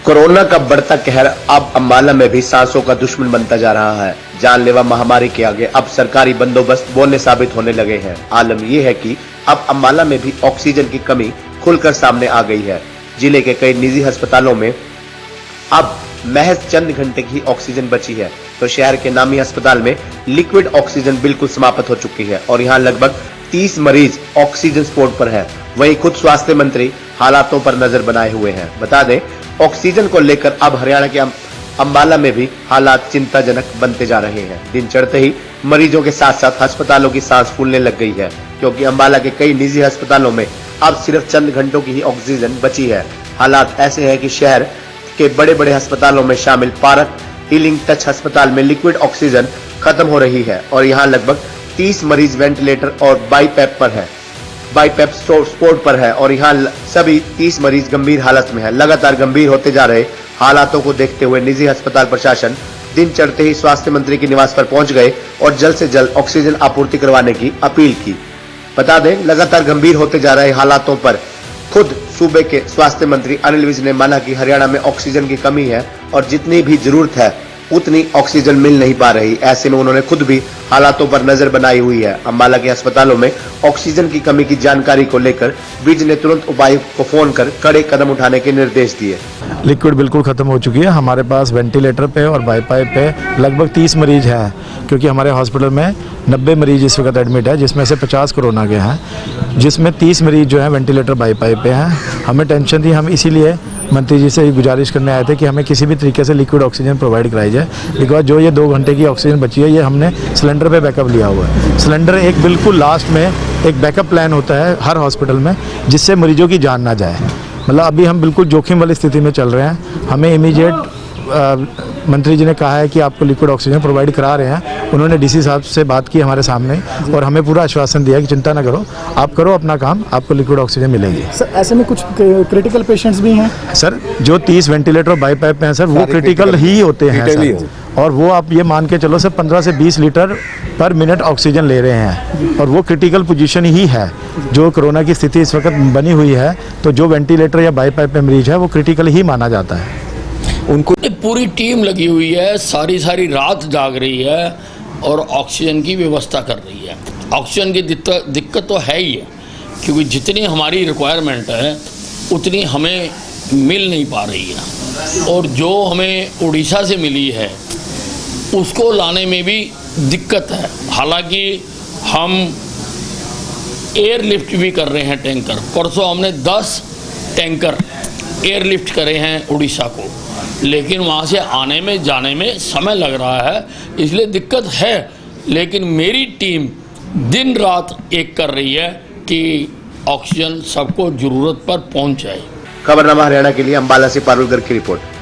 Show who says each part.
Speaker 1: Corona का बढ़ता कहर अब अम्बाला में भी सांसों का दुश्मन बनता जा रहा है। जानलेवा महामारी के आगे अब सरकारी बंदोबस्त बोलने साबित होने लगे हैं। आलम यह है कि अब अम्बाला में भी ऑक्सीजन की कमी खुलकर सामने आ गई है। जिले के कई निजी अस्पतालों में अब महज चंद घंटे की ऑक्सीजन बची है, तो शहर के नामी अस्पताल में लिक्विड ऑक्सीजन बिल्कुल समाप्त हो चुकी है और यहाँ लगभग 30 मरीज ऑक्सीजन सपोर्ट पर है। वहीं खुद स्वास्थ्य मंत्री हालातों पर नजर बनाए हुए हैं। बता दें, ऑक्सीजन को लेकर अब हरियाणा के अम्बाला में भी हालात चिंताजनक बनते जा रहे हैं। दिन चढ़ते ही मरीजों के साथ साथ अस्पतालों की सांस फूलने लग गई है, क्योंकि अम्बाला के कई निजी अस्पतालों में अब सिर्फ चंद घंटों की ही ऑक्सीजन बची है। हालात ऐसे हैं कि शहर के बड़े बड़े अस्पतालों में शामिल पारक हीलिंग टच अस्पताल में लिक्विड ऑक्सीजन खत्म हो रही है और यहाँ लगभग 30 मरीज वेंटिलेटर और बाईपैप सपोर्ट पर है और यहाँ सभी 30 मरीज गंभीर हालत में है। लगातार गंभीर होते जा रहे हालातों को देखते हुए निजी अस्पताल प्रशासन दिन चढ़ते ही स्वास्थ्य मंत्री के निवास पर पहुंच गए और जल्द से जल्द ऑक्सीजन आपूर्ति करवाने की अपील की। बता दें, लगातार गंभीर होते जा रहे हालातों पर खुद सूबे के स्वास्थ्य मंत्री अनिल विज ने माना कि हरियाणा में ऑक्सीजन की कमी है और जितनी भी जरूरत है उतनी ऑक्सीजन मिल नहीं पा रही। ऐसे में उन्होंने खुद भी हालातों पर नजर बनाई हुई है। अम्बाला के अस्पतालों में ऑक्सीजन की कमी की जानकारी को लेकर विज ने तुरंत उपायुक्त को फोन कर कड़े कदम उठाने के निर्देश दिए।
Speaker 2: लिक्विड बिल्कुल खत्म हो चुकी है। हमारे पास वेंटिलेटर पे और बाईपाइप पे लगभग 30 मरीज हैं, क्योंकि हमारे हॉस्पिटल में 90 मरीज इस वक्त एडमिट है, जिसमें से 50 कोरोना के हैं, जिसमें 30 मरीज जो है वेंटिलेटर बाईपाइप पे हैं। हमें टेंशन थी, हम इसीलिए मंत्री जी से गुजारिश करने आए थे कि हमें किसी भी तरीके से लिक्विड ऑक्सीजन प्रोवाइड कराई जाए, बिकॉज जो ये 2 घंटे की ऑक्सीजन बची है ये हमने सिलेंडर पे बैकअप लिया हुआ है। सिलेंडर एक बिल्कुल लास्ट में एक बैकअप प्लान होता है हर हॉस्पिटल में, जिससे मरीजों की जान ना जाए। मतलब अभी हम बिल्कुल जोखिम वाली स्थिति में चल रहे हैं। हमें इमीडिएट मंत्री जी ने कहा है कि आपको लिक्विड ऑक्सीजन प्रोवाइड करा रहे हैं। उन्होंने डीसी साहब से बात की हमारे सामने और हमें पूरा आश्वासन दिया कि चिंता ना करो, आप करो अपना काम, आपको लिक्विड ऑक्सीजन मिलेगी।
Speaker 3: सर, ऐसे में कुछ क्रिटिकल पेशेंट्स भी हैं सर?
Speaker 2: जो 30 वेंटिलेटर और बाईपाइप पे हैं सर, वो क्रिटिकल ही होते हैं सर। और वो आप ये मान के चलो सर 15 से 20 लीटर पर मिनट ऑक्सीजन ले रहे हैं और वो क्रिटिकल पोजीशन ही है। जो कोरोना की स्थिति इस वक्त बनी हुई है, तो जो वेंटिलेटर या बाईपाइप पे मरीज है वो क्रिटिकल ही माना जाता है।
Speaker 4: उनको पूरी टीम लगी हुई है, सारी रात जाग रही है और ऑक्सीजन की व्यवस्था कर रही है। ऑक्सीजन की दिक्कत तो है ही है, क्योंकि जितनी हमारी रिक्वायरमेंट है उतनी हमें मिल नहीं पा रही है और जो हमें उड़ीसा से मिली है उसको लाने में भी दिक्कत है। हालांकि हम एयरलिफ्ट भी कर रहे हैं टैंकर। परसों हमने 10 टैंकर एयरलिफ्ट करे हैं उड़ीसा को, लेकिन वहाँ से आने में जाने में समय लग रहा है, इसलिए दिक्कत है। लेकिन मेरी टीम दिन रात एक कर रही है कि ऑक्सीजन सबको ज़रूरत पर पहुँच जाए।
Speaker 1: खबरनामा हरियाणा के लिए अम्बाला से पारुल गर्ग की रिपोर्ट।